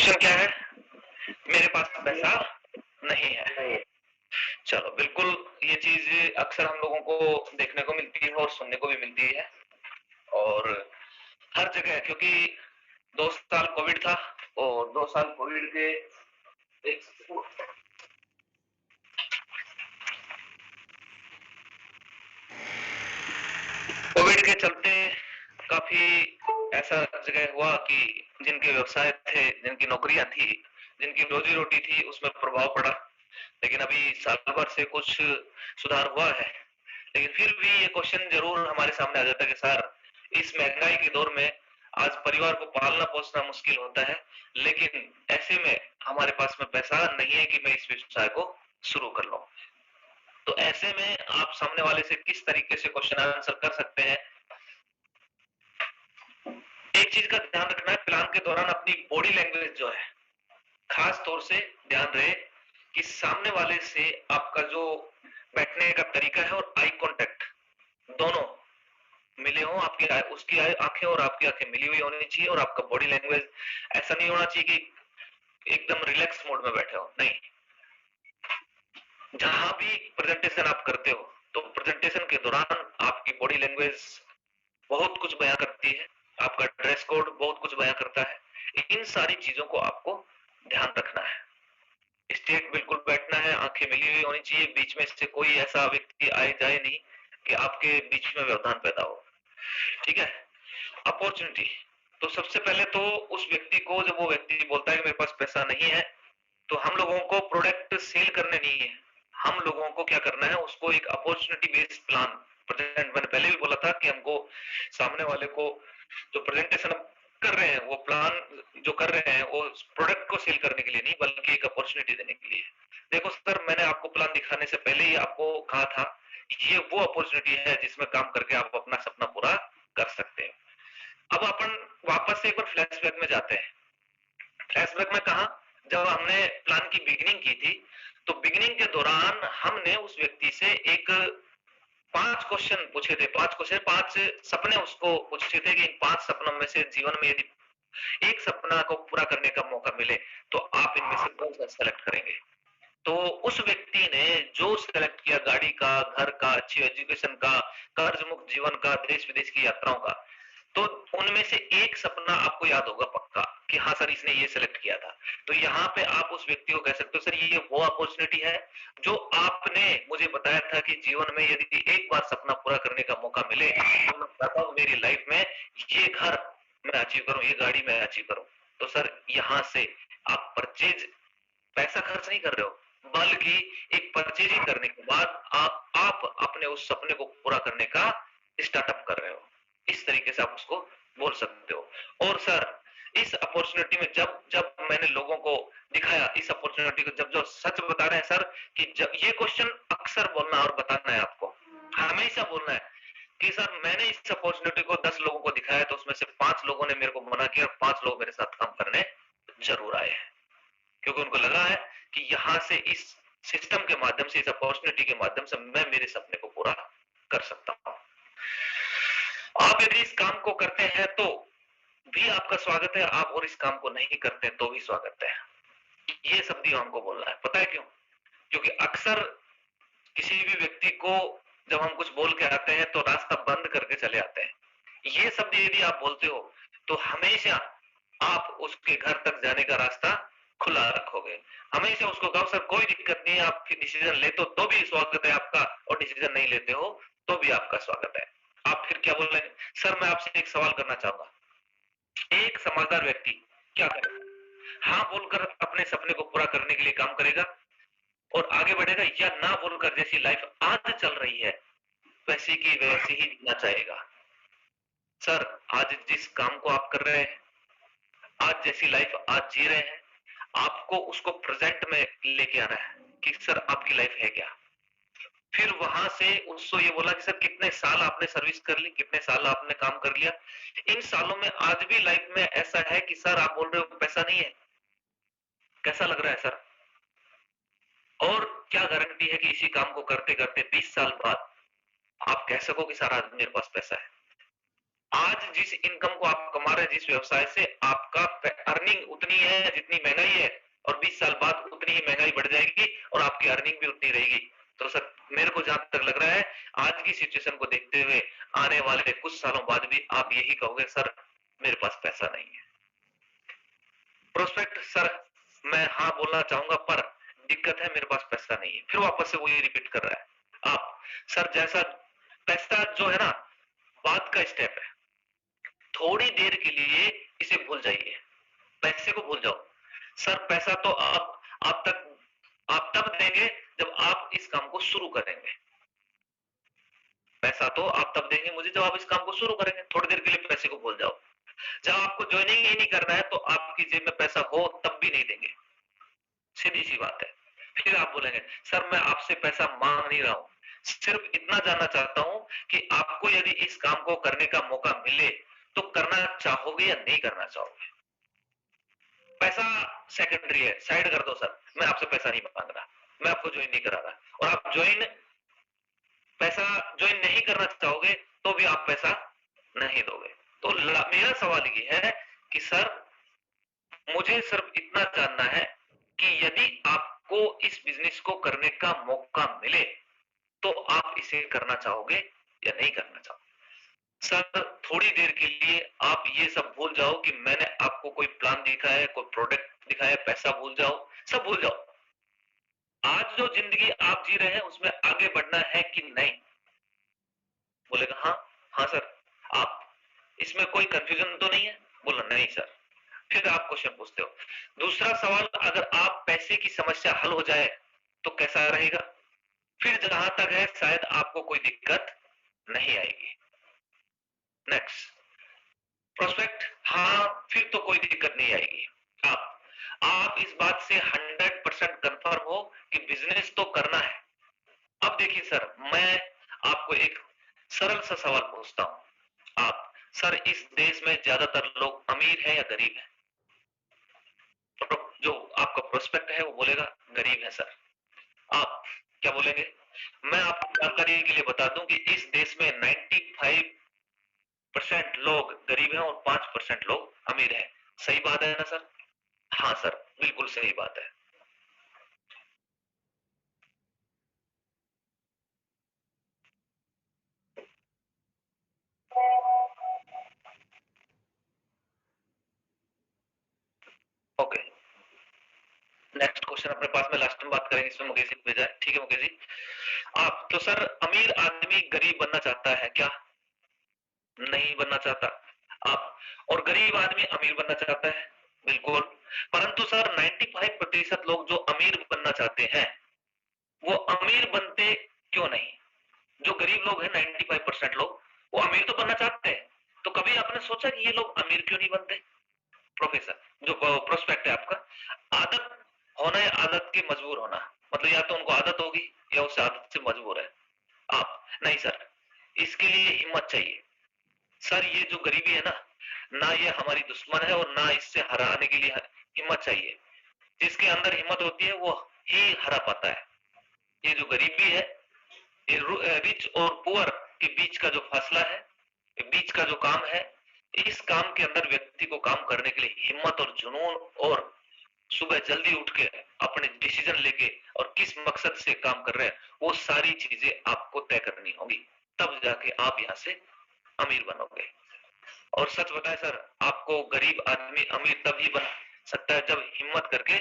Question क्या है? मेरे पास पैसा नहीं है। नहीं। चलो, बिल्कुल ये चीज अक्सर हम लोगों को देखने को मिलती है और सुनने को भी मिलती है, और हर जगह, क्योंकि 2 साल कोविड था और 2 साल कोविड के एक कोविड के चलते काफी ऐसा जगह हुआ कि जिनके व्यवसाय थे, जिनकी नौकरियां थी, जिनकी रोजी रोटी थी, उसमें प्रभाव पड़ा। लेकिन अभी साल भर से कुछ सुधार हुआ है, लेकिन फिर भी ये क्वेश्चन जरूर हमारे सामने आ जाता है कि सर, इस महंगाई के दौर में आज परिवार को पालना पोसना मुश्किल होता है, लेकिन ऐसे में हमारे पास में पैसा नहीं है कि मैं इस व्यवसाय को शुरू कर लूं। तो ऐसे में आप सामने वाले से किस तरीके से क्वेश्चन आंसर कर सकते हैं? एक चीज का ध्यान रखना है, प्लान के दौरान अपनी बॉडी लैंग्वेज जो है, खास तौर से ध्यान रहे कि सामने वाले से आपका जो बैठने का तरीका है और आई कांटेक्ट दोनों मिले हो, आपकी उसकी आंखें और आपकी आंखें मिली हुई होनी चाहिए, और आपका बॉडी लैंग्वेज ऐसा नहीं होना चाहिए कि एकदम रिलैक्स मोड में बैठे हो। नहीं, जहां भी प्रेजेंटेशन आप करते हो तो प्रेजेंटेशन के दौरान आपकी बॉडी लैंग्वेज बहुत कुछ बयां करती है, आपका ड्रेस कोड बहुत कुछ बयां करता है। इन सारी चीजों को आपको ध्यान रखना है। स्ट्रेट बिल्कुल बैठना है, आंखें मिली हुई होनी चाहिए, बीच में से कोई ऐसा व्यक्ति आए जाए नहीं कि आपके बीच में व्यवधान पैदा हो। ठीक है। अपॉर्चुनिटी, तो सबसे पहले तो उस व्यक्ति को, जब वो व्यक्ति बोलता है कि मेरे पास पैसा नहीं है, तो हम लोगों को प्रोडक्ट सेल करने नहीं है, हम लोगों को क्या करना है, उसको एक अपॉर्चुनिटी बेस्ड प्लान प्रेजेंट, मैंने पहले भी बोला था कि हमको सामने वाले को जो प्रेजेंटेशन कर रहे हैं, वो प्लान जो कर रहे हैं, वो प्रोडक्ट को सेल करने के लिए नहीं, बल्कि एक अपॉर्चुनिटी देने के लिए। देखो सर, मैंने आपको प्लान दिखाने से पहले ही आपको कहा था, ये वो अपॉर्चुनिटी है जिसमें काम करके आप अपना सपना पूरा कर सकते हैं। अब अपन वापस से एक बार फ्लैशबैक में जाते हैं। फ्लैशबैक में कहा, जब हमने प्लान की बिगिनिंग की थी, तो बिगिनिंग के दौरान हमने उस व्यक्ति से एक 5 क्वेश्चन पूछे थे, 5 क्वेश्चन, 5 सपने उसको पूछे थे कि इन 5 सपनों में से जीवन में यदि एक सपना को पूरा करने का मौका मिले तो आप इनमें से कौन सा सेलेक्ट करेंगे? तो उस व्यक्ति ने जो सेलेक्ट किया, गाड़ी का, घर का, अच्छी एजुकेशन का, कर्ज मुक्त जीवन का, देश विदेश की यात्राओं का, तो उनमें से एक सपना आपको याद होगा पक्का कि हाँ सर, इसने ये सेलेक्ट किया था। तो यहाँ पे आप उस व्यक्ति को कह सकते हो, सर ये वो अपॉर्चुनिटी है जो आपने मुझे बताया था कि जीवन में यदि एक बार सपना पूरा करने का मौका मिले तो मैं चाहता हूँ मेरी लाइफ में ये घर मैं अचीव करूं, ये गाड़ी मैं अचीव करूं। तो सर, यहाँ से आप परचेज, पैसा खर्च नहीं कर रहे हो, बल्कि एक परचेजिंग करने के बाद आप अपने उस सपने को पूरा करने का स्टार्टअप कर रहे हो। इस तरीके से आप उसको बोल सकते हो। और सर, इस अपॉर्चुनिटी में जब जब मैंने लोगों को दिखाया, इस अपॉर्चुनिटी को जब जो सच बता रहे हैं सर, कि जब ये क्वेश्चन अक्सर बोलना और बताना है आपको, हमेशा बोलना है कि सर मैंने इस अपॉर्चुनिटी को 10 लोगों को दिखाया, तो उसमें से 5 लोगों ने मेरे को मना किया और 5 लोग मेरे साथ काम करने जरूर आए हैं, क्योंकि उनको लगा है कि यहां से, इस सिस्टम के माध्यम से, इस अपॉर्चुनिटी के माध्यम से मैं मेरे सपने को पूरा कर सकता हूं। आप यदि इस काम को करते हैं तो भी आपका स्वागत है, आप और इस काम को नहीं करते तो भी स्वागत है। ये शब्द हमको बोलना है। पता है क्यों? क्योंकि अक्सर किसी भी व्यक्ति को जब हम कुछ बोल के आते हैं तो रास्ता बंद करके चले आते हैं। ये शब्द यदि आप बोलते हो तो हमेशा आप उसके घर तक जाने का रास्ता खुला रखोगे। हमेशा उसको कहो सर कोई दिक्कत नहीं है, आप डिसीजन लेते हो तो भी स्वागत है आपका, और डिसीजन नहीं लेते हो तो भी आपका स्वागत है। आप फिर क्या बोल रहे हैं? सर मैं आपसे एक सवाल करना चाहूंगा, एक समझदार व्यक्ति क्या करेगा? हाँ बोलकर अपने सपने को पूरा करने के लिए काम करेगा और आगे बढ़ेगा, या ना बोलकर जैसी लाइफ आज चल रही है वैसी की वैसी ही जीना चाहेगा? सर, आज जिस काम को आप कर रहे हैं, आज जैसी लाइफ आज जी रहे हैं, आपको उसको प्रेजेंट में लेके आना है कि सर आपकी लाइफ है क्या। फिर वहां से उसको ये बोला कि सर कितने साल आपने सर्विस कर ली, कितने साल आपने काम कर लिया, इन सालों में आज भी लाइफ में ऐसा है कि सर आप बोल रहे हो पैसा नहीं है, कैसा लग रहा है सर? और क्या गारंटी है कि इसी काम को करते करते 20 साल बाद आप कह सको कि सर आज मेरे पास पैसा है? आज जिस इनकम को आप कमा रहे हैं जिस व्यवसाय से, आपका अर्निंग उतनी है जितनी महंगाई है, और 20 साल बाद उतनी ही महंगाई बढ़ जाएगी और आपकी अर्निंग भी उतनी रहेगी। तो सर मेरे को जहां तक लग रहा है आज की सिचुएशन को देखते हुए आने वाले कुछ सालों बाद भी आप यही कहोगे, सर मेरे पास पैसा नहीं है। प्रोस्पेक्ट, सर मैं हाँ बोलना चाहूंगा पर दिक्कत है मेरे पास पैसा नहीं है, फिर वापस से वही रिपीट कर रहा है। आप सर जैसा पैसा जो है ना बात का स्टेप है, थोड़ी देर के लिए इसे भूल जाइए, पैसे को भूल जाओ। सर पैसा तो आप तब देंगे जब आप इस काम को शुरू करेंगे। पैसा तो आप तब देंगे मुझे जब आप इस काम को शुरू करेंगे। थोड़ी देर के लिए पैसे को भूल जाओ। जब आपको ज्वाइनिंग ही नहीं करना है तो आपकी जेब में पैसा हो तब भी नहीं देंगे, सीधी सी बात है। फिर आप बोलेंगे सर मैं आपसे पैसा मांग नहीं रहा हूं, सिर्फ इतना जानना चाहता हूं कि आपको यदि इस काम को करने का मौका मिले तो करना चाहोगे या नहीं करना चाहोगे। पैसा सेकेंडरी है, साइड कर दो सर, मैं आपसे पैसा नहीं मांग रहा, मैं आपको ज्वाइन नहीं करा रहा, और आप पैसा ज्वाइन नहीं करना चाहोगे तो भी आप पैसा नहीं दोगे। तो मेरा सवाल ये है कि सर मुझे सिर्फ इतना जानना है कि यदि आपको इस बिजनेस को करने का मौका मिले तो आप इसे करना चाहोगे या नहीं करना चाहोगे। सर थोड़ी देर के लिए आप ये सब भूल जाओ कि मैंने आपको कोई प्लान दिखाया है, कोई प्रोडक्ट दिखाया है, पैसा भूल जाओ, सब भूल जाओ। आज जो जिंदगी आप जी रहे हैं उसमें आगे बढ़ना है कि नहीं। बोलेगा हाँ हाँ सर, आप इसमें कोई कंफ्यूजन तो नहीं है। बोला नहीं सर। फिर आप क्वेश्चन पूछते हो दूसरा सवाल, अगर आप पैसे की समस्या हल हो जाए तो कैसा रहेगा। फिर जहां तक है शायद आपको कोई दिक्कत नहीं आएगी। नेक्स्ट प्रोस्पेक्ट, हाँ फिर तो कोई दिक्कत नहीं आएगी। आप इस बात से 100% कंफर्म हो कि बिजनेस तो करना है। अब देखिए सर मैं आपको एक सरल सा सवाल पूछता हूं। आप सर इस देश में ज्यादातर लोग अमीर है या गरीब है। तो जो आपका प्रोस्पेक्ट है वो बोलेगा गरीब है सर। आप क्या बोलेंगे। मैं आपको जानकारी के लिए बता दूं कि इस देश में 95% लोग गरीब हैं और 5% लोग अमीर हैं। सही बात है ना सर। हाँ सर बिल्कुल सही बात है। ओके नेक्स्ट क्वेश्चन अपने पास में लास्ट में बात करेंगे, इसमें मुकेश जी भेजा है। ठीक है मुकेश जी। आप तो सर अमीर आदमी गरीब बनना चाहता है क्या। नहीं बनना चाहता। आप और गरीब आदमी अमीर बनना चाहता है। बिल्कुल। परंतु सर 95% लोग जो अमीर बनना चाहते हैं वो अमीर बनते क्यों नहीं। जो गरीब लोग हैं 95% लोग वो अमीर तो बनना चाहते हैं, तो कभी आपने सोचा कि ये लोग अमीर क्यों नहीं बनते। प्रोफेसर जो प्रोस्पेक्ट है आपका, आदत होना या आदत के मजबूर होना, मतलब या तो उनको आदत होगी या उस आदत से मजबूर है। आप नहीं सर, इसके लिए हिम्मत चाहिए। सर ये जो गरीबी है ना ये हमारी दुश्मन है और ना इससे हराने के लिए हिम्मत चाहिए। जिसके अंदर हिम्मत होती है वो ही हरा पाता है। ये जो गरीबी है, ये रिच और पुअर के बीच का जो फासला है, बीच का जो काम है, इस काम के अंदर व्यक्ति को काम करने के लिए हिम्मत और जुनून और सुबह जल्दी उठ के अपने डिसीजन लेके और किस मकसद से काम कर रहे हैं वो सारी चीजें आपको तय करनी होगी, तब जाके आप यहाँ से अमीर बनोगे। और सच बताएं सर, आपको गरीब आदमी अमीर तभी बन सकता है जब हिम्मत करके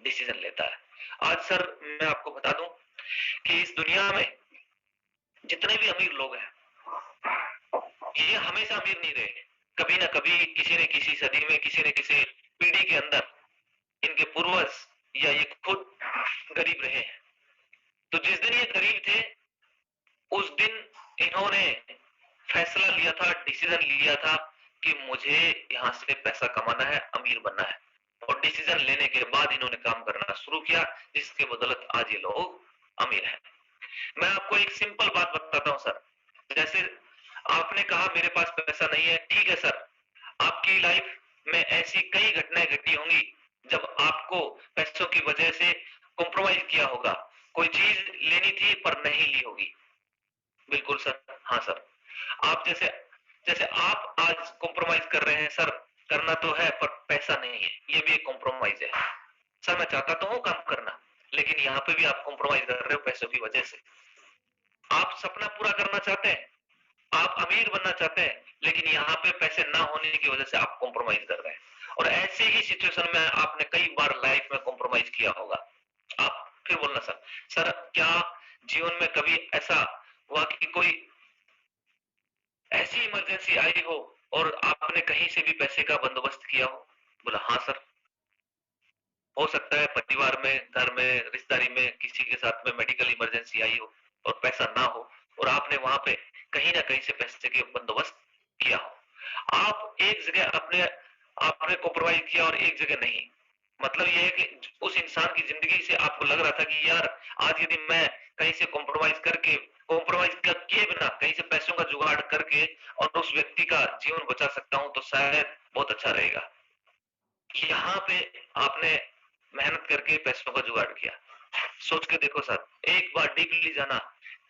डिसीजन लेता है। आज सर मैं आपको बता दूं कि इस दुनिया में जितने भी अमीर लोग हैं ये हमेशा अमीर नहीं रहे। कभी ना कभी किसी न किसी सदी में किसी न किसी पीढ़ी के अंदर इनके पूर्वज या ये खुद गरीब रहे हैं। तो जिस दिन ये गरीब थे उस दिन इन्होंने फैसला लिया था, डिसीजन लिया था कि मुझे यहां से पैसा कमाना है, अमीर बनना है, और डिसीजन लेने के बाद इन्होंने काम करना शुरू किया जिसके बदौलत आज ये लोग अमीर हैं। मैं आपको एक सिंपल बात बताता हूं सर। जैसे आपने कहा मेरे पास पैसा नहीं है, ठीक है सर, आपकी लाइफ में ऐसी कई घटनाएं घटी होंगी जब आपको पैसों की वजह से कॉम्प्रोमाइज किया होगा, कोई चीज लेनी थी पर नहीं ली होगी। बिल्कुल सर, हाँ सर। आप जैसे जैसे आप आज कॉम्प्रोमाइज कर रहे हैं, सर करना तो है पर पैसा नहीं है, ये भी एक कॉम्प्रोमाइज है। सर मैं चाहता तो हूँ काम करना, लेकिन यहाँ पे भी आप कॉम्प्रोमाइज कर रहे हो पैसों की वजह से। आप सपना पूरा करना चाहते हैं, आप अमीर बनना चाहते हैं, लेकिन यहाँ पे पैसे ना होने की वजह से आप कॉम्प्रोमाइज कर रहे हैं। और ऐसे ही सिचुएशन में आपने कई बार लाइफ में कॉम्प्रोमाइज किया होगा। आप फिर बोलना, सर क्या जीवन में कभी ऐसा हुआ कि कोई ऐसी इमरजेंसी आई हो और आपने कहीं से भी पैसे का बंदोबस्त किया हो? बोला हाँ सर, हो सकता है परिवार में, घर में, रिश्तेदारी में किसी के साथ में मेडिकल इमरजेंसी आई हो और पैसा ना हो और आपने वहां पे कहीं ना कहीं से पैसे के बंदोबस्त किया हो। आप एक जगह अपने आपने कॉम्प्रोमाइज किया और एक जगह नहीं। मतलब यह है कि उस इंसान की जिंदगी से आपको लग रहा था कि यार आज यदि मैं कहीं से कॉम्प्रोमाइज करके, कॉम्प्रोमाइज किए बिना कहीं से पैसों का जुगाड़ करके और उस व्यक्ति का जीवन बचा सकता हूं तो शायद बहुत अच्छा रहेगा। यहाँ पे आपने मेहनत करके पैसों का जुगाड़ किया। सोच के देखो सर, एक बार डीपली जाना,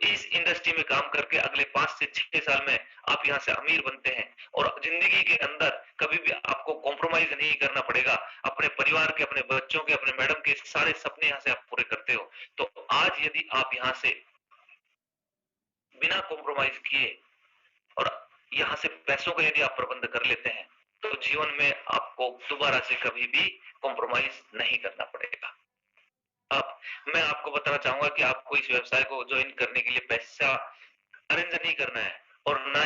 इस इंडस्ट्री में काम करके अगले 5 से 6 साल में आप यहाँ से अमीर बनते हैं और जिंदगी के अंदर कभी भी आपको कॉम्प्रोमाइज नहीं करना पड़ेगा। अपने परिवार के, अपने बच्चों के, अपने मैडम के सारे सपने यहाँ से आप पूरे करते हो। तो आज यदि आप यहाँ से बिना कॉम्प्रोमाइज किए और यहाँ से पैसों का यदि आप प्रबंध कर लेते हैं तो जीवन में आपको दोबारा से कभी भी कॉम्प्रोमाइज नहीं करना पड़ेगा। अब मैं आपको बताना चाहूंगा कि आपको इस व्यवसाय को ज्वाइन करने के लिए पैसा अरेंज नहीं करना है और ना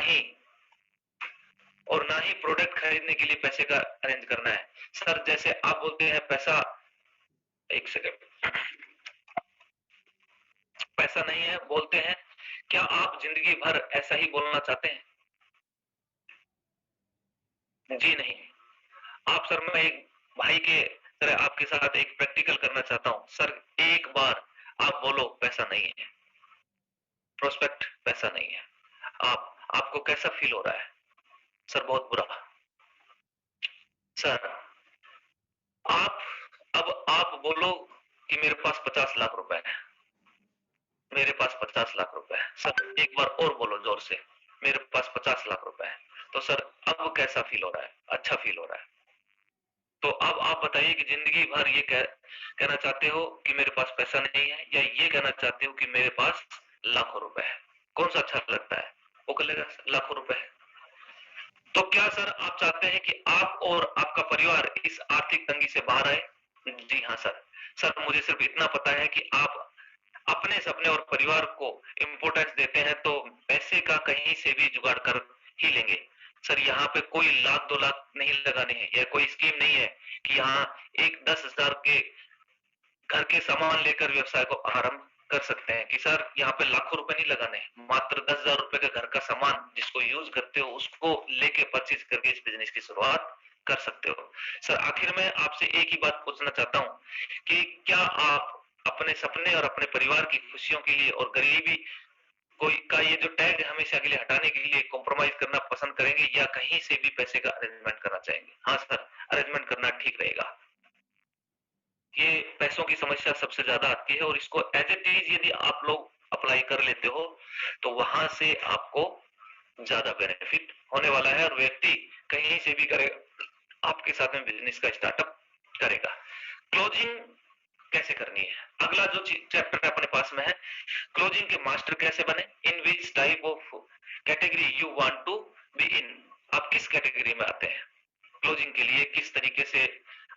ही प्रोडक्ट खरीदने के लिए पैसे का अरेंज करना है। सर जैसे आप बोलते हैं पैसा, एक सेकंड, पैसा नहीं है बोलते हैं, क्या आप जिंदगी भर ऐसा ही बोलना चाहते हैं? जी नहीं। आप सर, मैं एक भाई के तरह आपके साथ एक प्रैक्टिकल करना चाहता हूं। सर एक बार आप बोलो पैसा नहीं है, प्रोस्पेक्ट पैसा नहीं है, आपको कैसा फील हो रहा है? सर बहुत बुरा। सर आप आप बोलो कि मेरे पास 50 लाख रुपए है, मेरे पास 50 लाख रुपए है। सर एक बार और बोलो जोर से, मेरे पास 50 लाख रुपए है। तो सर अब कैसा फील हो रहा है? अच्छा फील हो रहा है। तो अब आप बताइए कि जिंदगी भर ये कहना चाहते हो कि मेरे पास पैसा नहीं है, या ये कहना चाहते हो कि मेरे पास लाखों रुपए है? कौन सा अच्छा लगता है? वो कहेगा लाखों रुपए है। तो क्या सर आप चाहते हैं कि आप और आपका परिवार इस आर्थिक तंगी से बाहर आए? जी हाँ सर। सर मुझे सिर्फ इतना पता है कि आप अपने सपने और परिवार को इम्पोर्टेंस देते हैं तो पैसे का कहीं से भी जुगाड़ कर ही लेंगे। सर यहाँ पे कोई लाख 2 लाख नहीं लगाने हैं, यह कोई स्कीम नहीं है कि यहाँ एक 10,000 के घर के सामान लेकर व्यवसाय को आरंभ कर सकते हैं कि सर यहाँ पे लाखों रुपए नहीं लगाने, मात्र 10,000 रुपए का घर का सामान जिसको यूज करते हो उसको लेके परचेज करके इस बिजनेस की शुरुआत कर सकते हो। सर आखिर में आपसे एक ही बात पूछना चाहता हूँ कि क्या आप अपने सपने और अपने परिवार की खुशियों के लिए और गरीबी कोई का ये जो टैग हमेशा के लिए हटाने के लिए कॉम्प्रोमाइज करना पसंद करेंगे या कहीं से भी पैसे का अरेंजमेंट करना चाहेंगे? हाँ सर, अरेंजमेंट करना ठीक रहेगा। ये पैसों की समस्या सबसे ज्यादा आती है और इसको एज इट इज यदि आप लोग अप्लाई कर लेते हो तो वहां से आपको ज्यादा बेनिफिट होने वाला है और व्यक्ति कहीं से भी करेगा आपके साथ में बिजनेस का स्टार्टअप करेगा। क्लोजिंग कैसे करनी है, अगला जो चैप्टर अपने पास में है, क्लोजिंग के मास्टर कैसे बने, in which type of category you want to be in, आप किस कैटेगरी में आते हैं, क्लोजिंग के लिए किस तरीके से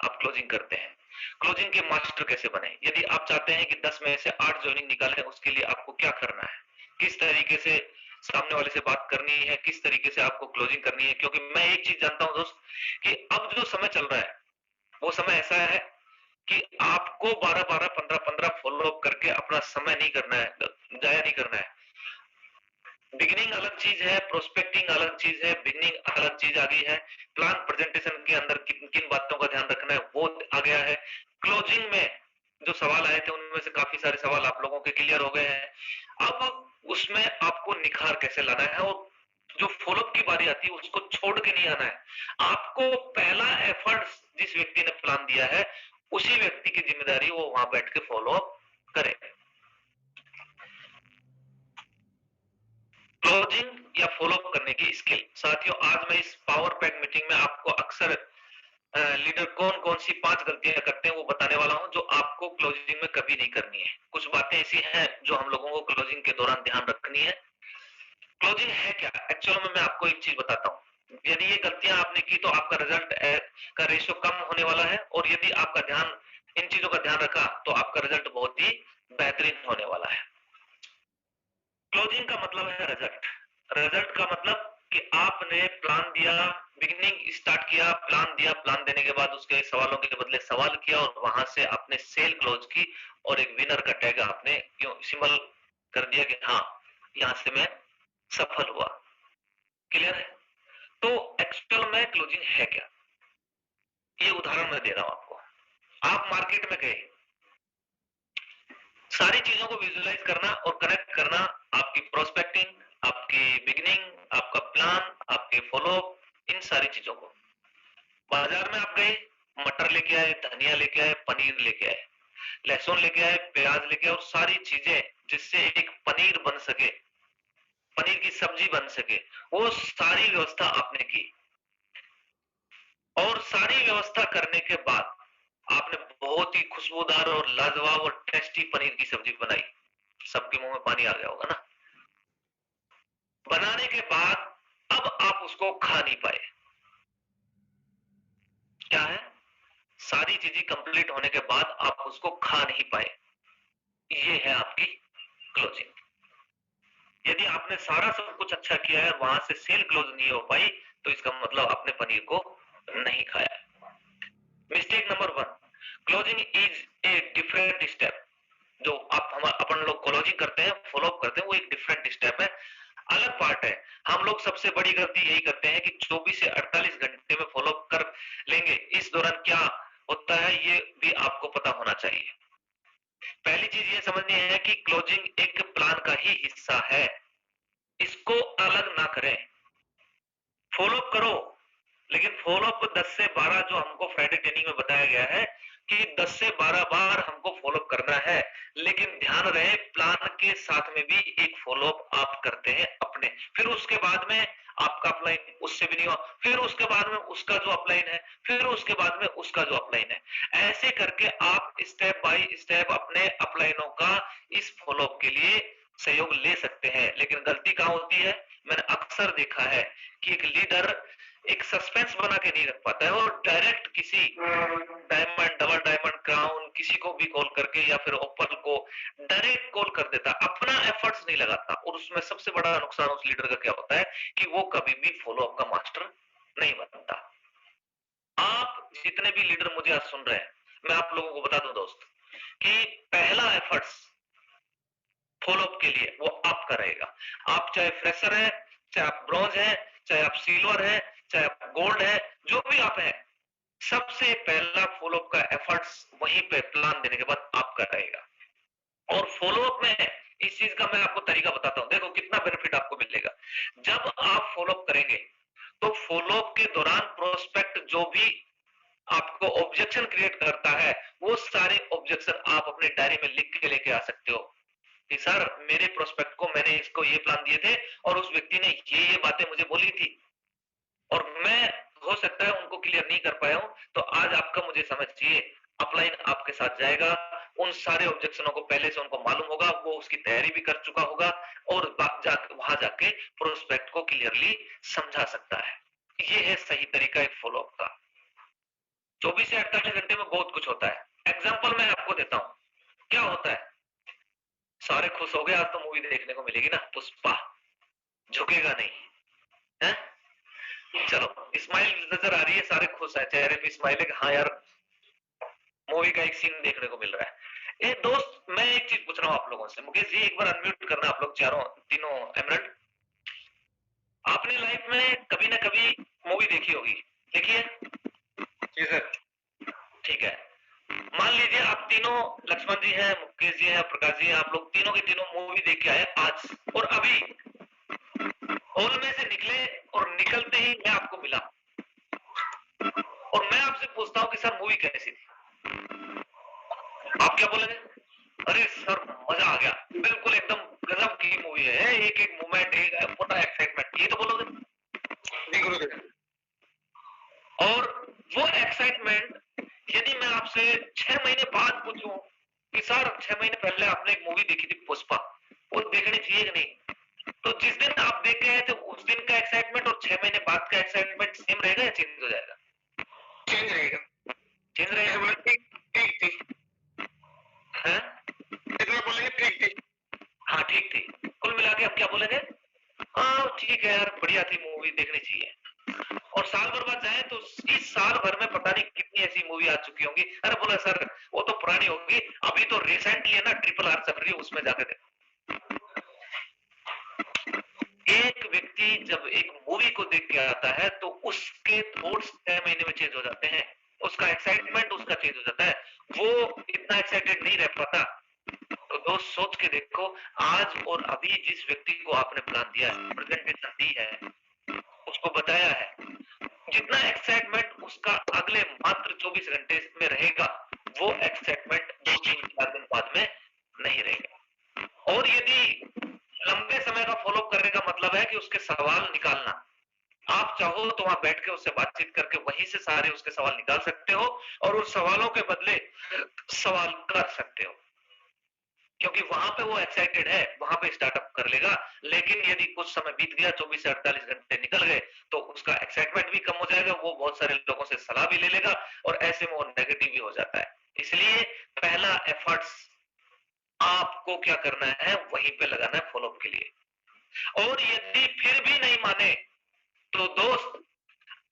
आप क्लोजिंग करते हैं, क्लोजिंग के मास्टर कैसे बने। यदि आप चाहते हैं कि 10 में से 8 ज्वाइनिंग निकालें, उसके लिए आपको क्या करना है, किस तरीके से सामने वाले से बात करनी है, किस तरीके से आपको क्लोजिंग करनी है। क्योंकि मैं एक चीज जानता हूं दोस्त कि अब जो समय चल रहा है वो समय ऐसा है कि आपको 12-12, 15-15 फॉलो अप करके अपना समय नहीं करना है, जाया नहीं करना है। बिगिनिंग अलग चीज है, प्रोस्पेक्टिंग अलग चीज है, बिगिनिंग अलग चीज आ गई है। प्लान प्रेजेंटेशन के अंदर किन किन बातों का ध्यान रखना है वो आ गया है। क्लोजिंग में जो सवाल आए थे उनमें से काफी सारे सवाल आप लोगों के क्लियर हो गए हैं। अब उसमें आपको निखार कैसे लाना है और जो फॉलोअप की बारी आती है उसको छोड़ के नहीं आना है। आपको पहला एफर्ट जिस व्यक्ति ने प्लान दिया है उसी व्यक्ति की जिम्मेदारी वो वहां बैठ के फॉलो अप करे। क्लोजिंग या फॉलो अप करने की स्किल। साथियों, आज मैं इस पावर पैक मीटिंग में आपको अक्सर लीडर कौन कौन सी 5 गलतियां करते हैं वो बताने वाला हूं, जो आपको क्लोजिंग में कभी नहीं करनी है। कुछ बातें ऐसी हैं जो हम लोगों को क्लोजिंग के दौरान ध्यान रखनी है। क्लोजिंग है क्या? एक्चुअल में मैं आपको एक चीज बताता हूँ। यदि ये गलतियां आपने की तो आपका रिजल्ट का रेशियो कम होने वाला है, और यदि आपका ध्यान इन चीजों का ध्यान रखा तो आपका रिजल्ट बहुत ही बेहतरीन होने वाला है। क्लोजिंग का मतलब है रिजल्ट। रिजल्ट का मतलब कि आपने प्लान दिया, बिगिनिंग स्टार्ट किया, प्लान दिया, प्लान देने के बाद उसके सवालों के बदले सवाल किया, और वहां से आपने सेल क्लोज की, और एक विनर का टैग आपने क्यों सिंबल कर दिया कि हाँ, यहां से मैं सफल हुआ। क्लियर है? तो एक्चुअल में क्लोजिंग है क्या, ये उदाहरण मैं दे रहा हूं आपको। आप मार्केट में गए, सारी चीजों को विजुअलाइज करना और कनेक्ट करना, आपकी प्रोस्पेक्टिंग, आपकी बिगिनिंग, आपका प्लान, आपके फॉलो, इन सारी चीजों को। बाजार में आप गए, मटर लेके आए, धनिया लेके आए, पनीर लेके आए, लहसुन लेके आए, प्याज लेके आए, और सारी चीजें जिससे एक पनीर बन सके, पनीर की सब्जी बन सके, वो सारी व्यवस्था आपने की। और सारी व्यवस्था करने के बाद आपने बहुत ही खुशबूदार और लाजवाब और टेस्टी पनीर की सब्जी बनाई। सबके मुंह में पानी आ गया होगा ना। बनाने के बाद अब आप उसको खा नहीं पाए। क्या है? सारी चीजें कंप्लीट होने के बाद आप उसको खा नहीं पाए। ये है आपकी क्लोजिंग। यदि आपने सारा सब कुछ अच्छा किया है, वहां से सेल क्लोज नहीं हो पाई, तो इसका मतलब आपने पनीर को नहीं खाया। Mistake number 1, closing is a different step. जो आप हम अपन लोग क्लोजिंग करते हैं, फॉलो अप करते हैं, वो एक डिफरेंट स्टेप है, अलग पार्ट है। हम लोग सबसे बड़ी गलती यही करते हैं कि 24 से 48 घंटे में फॉलो अप कर लेंगे। इस दौरान क्या होता है ये भी आपको पता होना चाहिए। पहली चीज ये समझनी है कि क्लोजिंग एक प्लान का ही हिस्सा है, इसको अलग ना करें। फॉलो अप करो, लेकिन फॉलो अप 10 से 12 जो हमको फ्राइडे ट्रेनिंग में बताया गया है कि 10 से 12 बार हमको फॉलो अप करना है, लेकिन ध्यान रहे प्लान के साथ में भी एक फॉलो अप आप करते हैं अपने। फिर उसके बाद में आपका अपलाइन उससे भी नहीं हुआ, फिर उसके बाद में उसका जो अपलाइन है, फिर उसके बाद में उसका जो अपलाइन है। ऐसे करके आप स्टेप बाय स्टेप अपने अपलाइनों का इस फॉलो अप के लिए सहयोग ले सकते हैं। लेकिन गलती कहां होती है? मैंने अक्सर देखा है कि एक लीडर एक सस्पेंस बना के नहीं रख पाता है, और डायरेक्ट किसी डायमंड, डबल डायमंड, क्राउन, किसी को भी कॉल करके या फिर ओपन को डायरेक्ट कॉल कर देता, अपना एफर्ट्स नहीं लगाता। और उसमें सबसे बड़ा नुकसान उस लीडर का क्या होता है कि वो कभी भी फॉलो अप का मास्टर नहीं बनता। आप जितने भी लीडर मुझे आज सुन रहे हैं, मैं आप लोगों को बता दूं दोस्त कि पहला एफर्ट्स फॉलो अप के लिए वो आपका रहेगा। आप चाहे फ्रेशर है, चाहे आप ब्रॉन्ज है, चाहे आप सिल्वर है, चाहे आप गोल्ड है, जो भी आप हैं, सबसे पहला फॉलो अप का एफर्ट्स वहीं पे प्लान देने के बाद आपका रहेगा। और फॉलो अप में इस चीज का मैं आपको तरीका बताता हूं, देखो कितना बेनिफिट आपको मिलेगा। जब आप फॉलो अप करेंगे तो फॉलो अप के दौरान प्रोस्पेक्ट जो भी आपको ऑब्जेक्शन क्रिएट करता है, वो सारे ऑब्जेक्शन आप अपने डायरी में लिख के लेके आ सकते हो कि सर मेरे प्रोस्पेक्ट को मैंने इसको ये प्लान दिए थे, और उस व्यक्ति ने ये बातें मुझे बोली थी, और मैं हो सकता है उनको क्लियर नहीं कर पाया हूं, तो आज आपका मुझे समझ चाहिए। अपलाइन आपके साथ जाएगा, उन सारे ऑब्जेक्शनों को पहले से उनको मालूम होगा, वो उसकी तैयारी भी कर चुका होगा, और वहां जाके प्रोस्पेक्ट को क्लियरली समझा सकता है। ये है सही तरीका एक फॉलो अप का। 24 से 48 घंटे में बहुत कुछ होता है। एग्जाम्पल मैं आपको देता हूं, क्या होता है? सारे खुश हो गए, आज तो मूवी देखने को मिलेगी ना, पुष्पा, झुकेगा नहीं है? चलो, स्माइल नजर आ रही है, सारे खुश है, चेहरे पे स्माइल है कि हाँ यार मूवी का एक सीन देखने को मिल रहा है। दोस्त, मैं एक चीज पूछ रहा हूँ आप लोगों से, मुकेश जी एक बार अनम्यूट करना, आप लोग चारों तीनों एमरल्ड। आपने लाइफ में कभी ना कभी मूवी देखी होगी, देखी है? जी सर। ठीक है, मान लीजिए आप तीनों, लक्ष्मण जी हैं, मुकेश जी हैं, प्रकाश जी हैं, आप लोग तीनों की तीनों मूवी देख के आए आज, और अभी हॉल में से निकले, और निकलते ही मैं आपको मिला, और मैं आपसे पूछता हूं कि सर मूवी कैसी थी, आप क्या बोलेंगे? अरे सर मजा आ गया, बिल्कुल एकदम गजब की मूवी है, एक एक एक मूवमेंट, एक पूरा एक्साइटमेंट, ये तो बोलोगे जी गुरुदेव। और वो एक्साइटमेंट यदि मैं आपसे 6 महीने बाद पूछूं कि सर 6 महीने पहले आपने एक मूवी देखी थी पुष्पा, वो देखनी चाहिए कि नहीं, तो जिस दिन आप देख के आए थे उस दिन का एक्साइटमेंट और 6 महीने बाद का एक्साइटमेंट सेम रहेगा या चेंज हो जाएगा? चेंज रहेगा। चेंज रहेगा। ठीक थी हैं? इतना बोलेंगे ठीक थी। हाँ ठीक थी। कुल मिला के हम क्या बोलेंगे? हाँ ठीक है यार, बढ़िया थी मूवी, देखनी चाहिए। और साल भर बाद जाए तो इस साल भर में पता नहीं कितनी ऐसी मूवी आ चुकी होंगी, अरे बोला सर वो तो पुरानी होगी, अभी तो रिसेंटली है ना RRR चल रही है, उसमें जाके देखो। एक व्यक्ति जब एक मूवी को देख के आता है तो उसके थॉट्स 6 महीने में चेंज हो जाते हैं, उसका एक्साइटमेंट उसका चेंज हो जाता है, वो इतना एक्साइटेड नहीं रह पाता। तो दोस्त सोच के देखो, आज और अभी जिस व्यक्ति को आपने प्लान दिया है, प्रेजेंटेशन दी है, उसको बताया है, जितना एक्साइटमेंट उसका अगले मात्र 24 घंटे में रहेगा, वो एक्साइटमेंट 2-3-4 दिन बाद में नहीं रहेगा। और यदि लंबे समय का फॉलोअप करने का मतलब है कि उसके सवाल निकालना, आप चाहो तो वहां बैठ के उससे बातचीत करके वहीं से सारे उसके सवाल निकाल सकते हो और उस सवालों के बदले सवाल कर सकते हो, क्योंकि वहां पे वो एक्साइटेड है, वहां पे स्टार्टअप कर लेगा। लेकिन यदि कुछ समय बीत गया, 24 से 48 घंटे निकल गए, तो उसका एक्साइटमेंट भी कम हो जाएगा, वो बहुत सारे लोगों से सलाह भी ले लेगा और ऐसे में वो नेगेटिव भी हो जाता है। इसलिए पहला एफर्ट्स आपको क्या करना है, वहीं पे लगाना है फॉलोअप के लिए। और यदि फिर भी नहीं माने तो दोस्त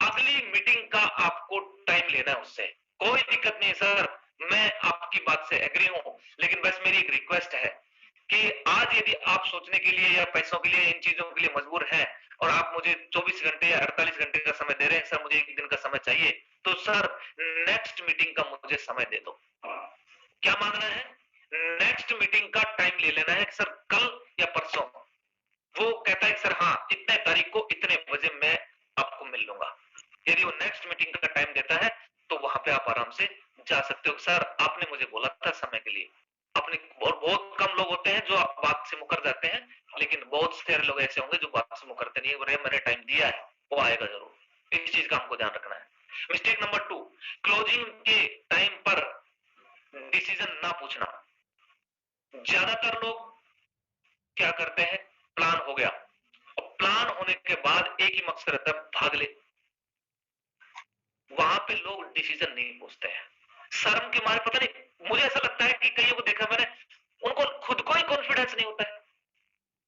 अगली मीटिंग का आपको टाइम लेना है उससे, कोई दिक्कत नहीं सर, मैं आपकी बात से एग्री हूं, लेकिन बस मेरी एक रिक्वेस्ट है कि आज यदि आप सोचने के लिए या पैसों के लिए इन चीजों के लिए मजबूर हैं और आप मुझे 24 घंटे या 48 घंटे का समय दे रहे हैं, सर मुझे एक दिन का समय चाहिए, तो सर नेक्स्ट मीटिंग का मुझे समय दे दो। क्या मांगना है? नेक्स्ट मीटिंग का टाइम ले लेना है कि सर कल या परसों। वो कहता है सर हाँ इतने तारीख को इतने बजे मैं आपको मिल लूंगा। यदि वो नेक्स्ट मीटिंग का टाइम देता है तो वहां पे आप आराम से जा सकते हो। सर आपने मुझे बोला था समय के लिए, अपने और बहुत कम लोग होते हैं जो बात से मुकर जाते हैं, लेकिन बहुत सारे लोग ऐसे होंगे जो बात से मुकरते नहीं है, मैंने टाइम दिया है वो आएगा जरूर। इस चीज का हमको ध्यान रखना है। मिस्टेक नंबर 2, क्लोजिंग के टाइम पर डिसीजन ना पूछना। ज्यादातर लोग क्या करते हैं, प्लान हो गया और प्लान होने के बाद एक ही मकसद रहता है, भाग ले। वहां पे लोग डिसीजन नहीं पूछते हैं, शर्म के मारे। पता नहीं, मुझे ऐसा लगता है कि कईयों को देखा मैंने, उनको खुद को ही कॉन्फिडेंस नहीं होता है।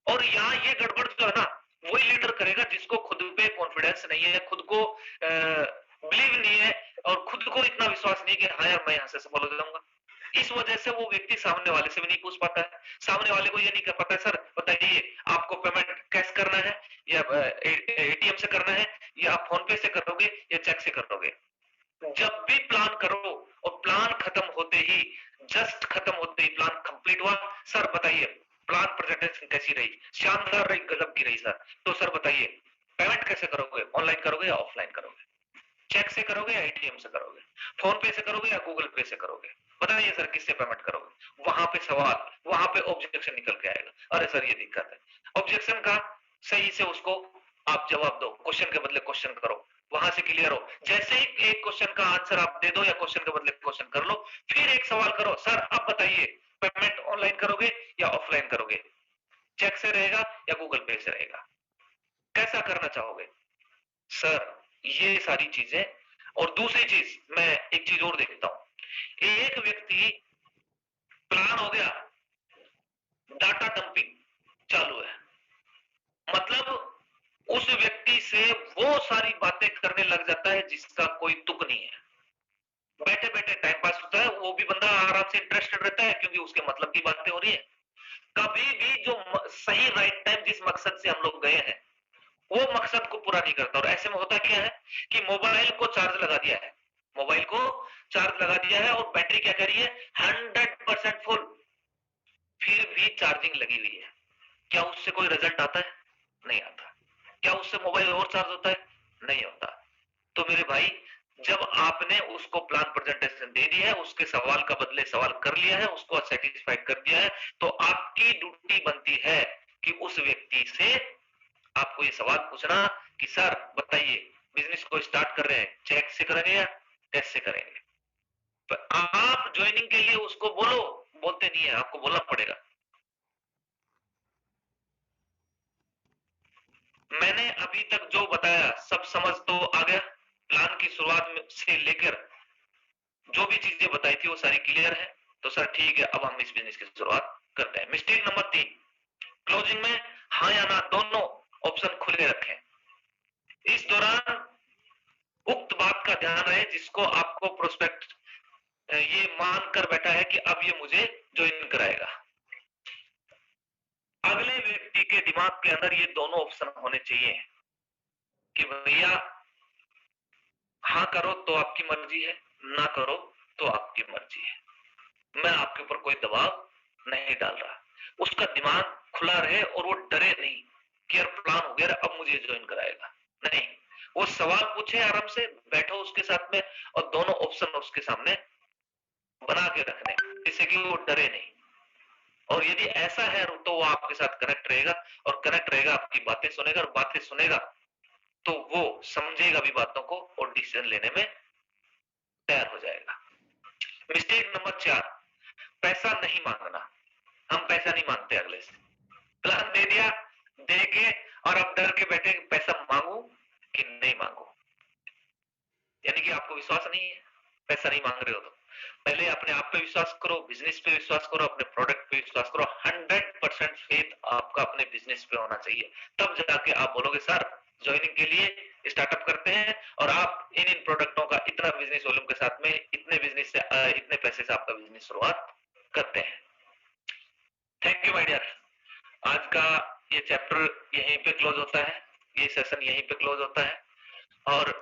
और यहाँ ये गड़बड़ जो है ना, वही लीडर करेगा जिसको खुद पे कॉन्फिडेंस नहीं है, खुद को बिलीव नहीं है और खुद को इतना विश्वास नहीं है कि हाँ यार मैं यहाँ से सफल हो जाऊंगा। इस वजह से वो व्यक्ति सामने वाले से भी नहीं पूछ पाता है, सामने वाले को ये नहीं कर पाता है, सर बताइए आपको पेमेंट कैश करना है या ATM से करना है या आप फोन पे से करोगे या चेक से करोगे। जब भी प्लान करो और प्लान खत्म होते ही, जस्ट खत्म होते ही प्लान कंप्लीट हुआ, सर बताइए प्लान प्रेजेंटेशन कैसी रही? शानदार रही, गजब की रही सर। तो सर बताइए पेमेंट कैसे करोगे, ऑनलाइन करोगे या ऑफलाइन करोगे, चेक से करोगे या ATM से करोगे, फोन पे से करोगे या गूगल पे से करोगे, बताइए सर किससे पेमेंट करोगे? वहां पे सवाल, वहां पे ऑब्जेक्शन निकल के आएगा, अरे सर ये दिक्कत है। ऑब्जेक्शन का सही से उसको आप जवाब दो, क्वेश्चन के बदले क्वेश्चन करो, वहां से क्लियर हो। जैसे ही एक क्वेश्चन का आंसर आप दे दो या क्वेश्चन के बदले क्वेश्चन कर लो, फिर एक सवाल करो, सर आप बताइए पेमेंट ऑनलाइन करोगे या ऑफलाइन करोगे, चेक से रहेगा या गूगल पे से रहेगा, कैसा करना चाहोगे? सर ये सारी चीजें। और दूसरी चीज, मैं एक चीज और देखता हूं, एक व्यक्ति प्लान हो गया, डाटा डंपिंग चालू है, मतलब उस व्यक्ति से वो सारी बातें करने लग जाता है जिसका कोई तुक नहीं है, बैठे बैठे टाइम पास होता है, वो भी बंदा आराम से इंटरेस्टेड रहता है क्योंकि उसके मतलब की बातें हो रही है। कभी भी जो सही राइट टाइम जिस मकसद से हम लोग गए हैं वो मकसद को पूरा नहीं करता। और ऐसे में होता क्या है कि मोबाइल को चार्ज लगा दिया है, मोबाइल को चार्ज लगा दिया है और बैटरी क्या कर रही है, 100% फुल, फिर भी चार्जिंग लगी हुई है। क्या उससे कोई रिजल्ट आता है? नहीं आता। क्या उससे मोबाइल और चार्ज होता है? नहीं होता। तो मेरे भाई, जब आपने उसको प्लान प्रेजेंटेशन दे दिया है, उसके सवाल का बदले सवाल कर लिया है, उसको सेटिस्फाइड कर दिया है, तो आपकी ड्यूटी बनती है कि उस व्यक्ति से आपको ये सवाल पूछना कि सर बताइए बिजनेस को स्टार्ट कर रहे हैं, चेक से करेंगे या कैश से करेंगे। पर आप ज्वाइनिंग के लिए उसको बोलो, बोलते नहीं है, आपको बोलना पड़ेगा। मैंने अभी तक जो बताया सब समझ तो आ गया? प्लान की शुरुआत से लेकर जो भी चीजें बताई थी वो सारी क्लियर है? तो सर ठीक है, अब हम इस बिजनेस की शुरुआत करते हैं। मिस्टेक नंबर 3, क्लोजिंग में हाँ या ना दोनों ऑप्शन खुले रखें। इस दौरान उक्त बात का ध्यान रहे जिसको आपको प्रोस्पेक्ट ये मानकर बैठा है कि अब ये मुझे ज्वाइन कराएगा, अगले व्यक्ति के दिमाग के अंदर ये दोनों ऑप्शन होने चाहिए कि भैया हाँ करो तो आपकी मर्जी है, ना करो तो आपकी मर्जी है, मैं आपके ऊपर कोई दबाव नहीं डाल रहा। उसका दिमाग खुला रहे और वो डरे नहीं कि यार प्लान हो गया अब मुझे ज्वाइन कराएगा, नहीं, वो सवाल पूछे आराम से, बैठो उसके साथ में और दोनों ऑप्शन उसके सामने बना के रखने जिससे कि वो डरे नहीं। और यदि ऐसा है तो वो आपके साथ कनेक्ट रहेगा और कनेक्ट रहेगा, आपकी बातें सुनेगा और बातें सुनेगा तो वो समझेगा भी बातों को और डिसीजन लेने में तैयार हो जाएगा। मिस्टेक नंबर 4, पैसा नहीं मांगना। हम पैसा नहीं मांगते अगले से, प्लान दे दिया, दे के और अब डर के बैठे पैसा मांगू कि नहीं मांगू, यानी कि आपको विश्वास नहीं है, पैसा नहीं मांग रहे हो तो पहले अपने आप पे विश्वास करो, बिजनेस पे विश्वास करो, अपने प्रोडक्ट पे विश्वास करो। 100% फेथ आपका अपने बिजनेस पे होना चाहिए, तब जाके आप बोलोगे सर ज्वाइनिंग के लिए स्टार्टअप करते हैं और आप इन प्रोडक्टों का इतना बिजनेस वॉल्यूम के साथ में इतने बिजनेस से इतने पैसे से आपका बिजनेस शुरुआत करते हैं। Thank you my dear. आज का ये चैप्टर यहीं पे क्लोज होता है, ये सेशन यहीं पे क्लोज होता है और